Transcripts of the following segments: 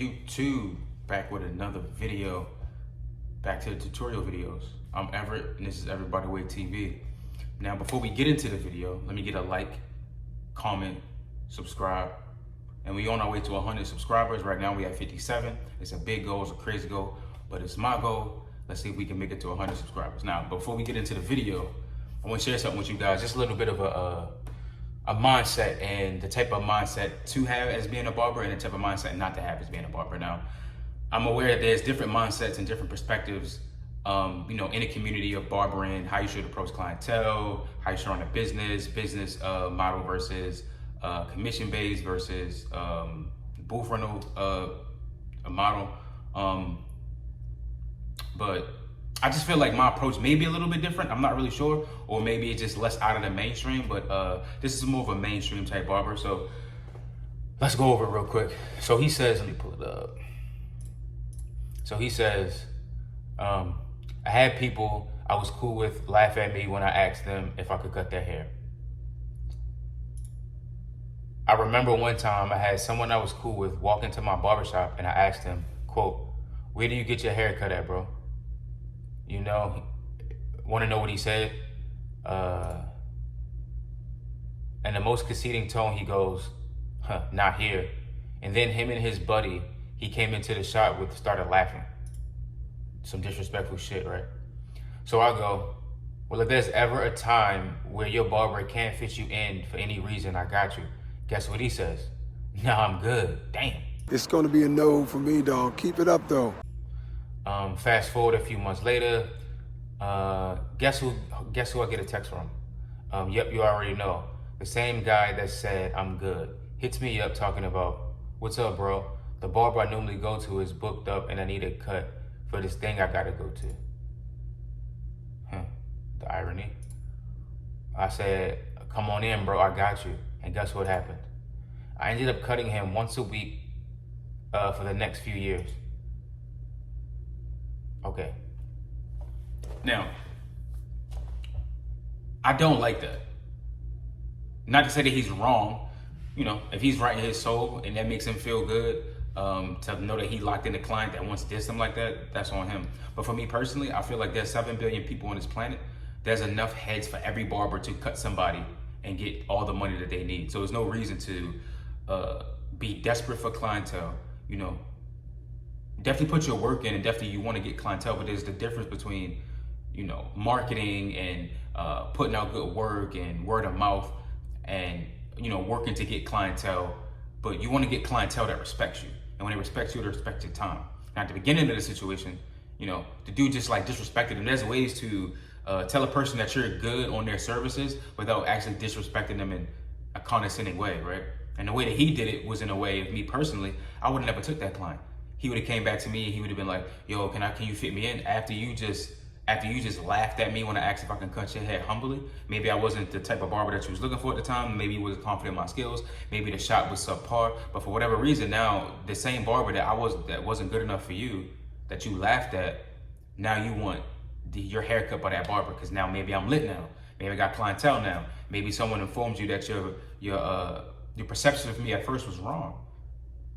YouTube, back with another video, back to the tutorial videos. I'm Everett and this is Everybody Way TV. Now before we get into the video, let me get a like, comment, subscribe, and we on our way to 100 subscribers. Right now we have 57. It's a big goal, it's a crazy goal, but it's my goal. Let's see if we can make it to 100 subscribers. Now before we get into the video, I want to share something with you guys, just a little bit of a mindset and the type of mindset to have as being a barber and the type of mindset not to have as being a barber. Now, I'm aware that there's different mindsets and different perspectives, in a community of barbering, how you should approach clientele, how you should run a business model versus commission-based versus booth rental model. But I just feel like my approach may be a little bit different. I'm not really sure, or maybe it's just less out of the mainstream, but this is more of a mainstream type barber. So let's go over it real quick. So he says, let me pull it up. So he says, I had people I was cool with laugh at me when I asked them if I could cut their hair. I remember one time I had someone I was cool with walk into my barbershop and I asked him, quote, "Where do you get your hair cut at, bro?" Want to know what he said? In the most conceding tone, he goes, "Not here." And then him and his buddy, he came into the shop with, started laughing. Some disrespectful shit, right? So I go, well, if there's ever a time where your barber can't fit you in for any reason, I got you. Guess what he says? Nah, I'm good. Damn. It's gonna be a no for me, dog. Keep it up, though. Fast forward a few months later, guess who I get a text from? Yep, you already know. The same guy that said, "I'm good," hits me up talking about, "What's up, bro? The barber I normally go to is booked up and I need a cut for this thing I gotta go to." The irony. I said, "Come on in, bro, I got you." And guess what happened? I ended up cutting him once a week for the next few years. Okay. Now, I don't like that. Not to say that he's wrong. If he's right in his soul and that makes him feel good, to know that he locked in a client that once did something like that, that's on him. But for me personally, I feel like there's 7 billion people on this planet. There's enough heads for every barber to cut somebody and get all the money that they need. So there's no reason to be desperate for clientele. Definitely put your work in and definitely you want to get clientele, but there's the difference between, marketing and putting out good work and word of mouth and, working to get clientele, but you want to get clientele that respects you. And when they respect you, they respect your time. Now at the beginning of the situation, the dude just like disrespected him. There's ways to tell a person that you're good on their services without actually disrespecting them in a condescending way, right? And the way that he did it was in a way of me personally, I would have never took that client. He would have came back to me and he would have been like, "Yo, can you fit me in?" After you just laughed at me when I asked if I can cut your hair humbly. Maybe I wasn't the type of barber that you was looking for at the time. Maybe you wasn't confident in my skills. Maybe the shop was subpar. But for whatever reason, now the same barber that wasn't good enough for you, that you laughed at, now you want your haircut by that barber because now maybe I'm lit now. Maybe I got clientele now. Maybe someone informed you that your perception of me at first was wrong.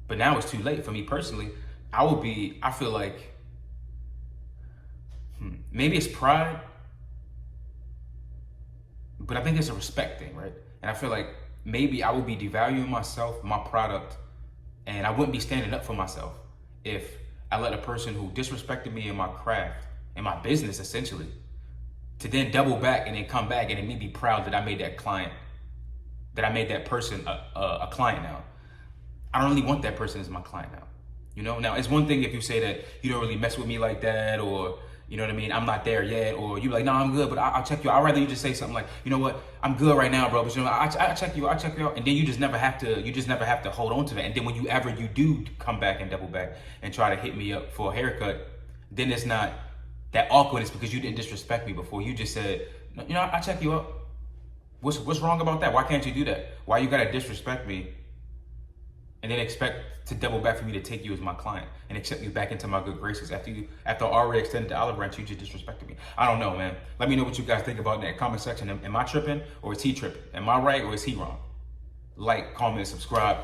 But now it's too late. For me personally, I feel like maybe it's pride, but I think it's a respect thing, right? And I feel like maybe I would be devaluing myself, my product, and I wouldn't be standing up for myself if I let a person who disrespected me in my craft, in my business essentially, to then double back and then come back and then me be proud that I made that client, that I made that person a client now. I don't really want that person as my client now. Now it's one thing if you say that you don't really mess with me like that, or you know what I mean, I'm not there yet, or you like, "No, I'm good, but I'll check you out." I'd rather you just say something like, "You know what, I'm good right now, bro, but I'll check you out, and then you just never have to hold on to that. And then when you do come back and double back and try to hit me up for a haircut, then it's not that awkwardness because you didn't disrespect me before. You just said, "I'll check you out." What's wrong about that? Why can't you do that? Why you gotta disrespect me and then expect to double back for me to take you as my client and accept you back into my good graces after I already extended the olive branch? You just disrespected me. I don't know, man. Let me know what you guys think about in that comment section. Am I tripping or is he tripping? Am I right or is he wrong? Like, comment, subscribe.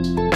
Peace.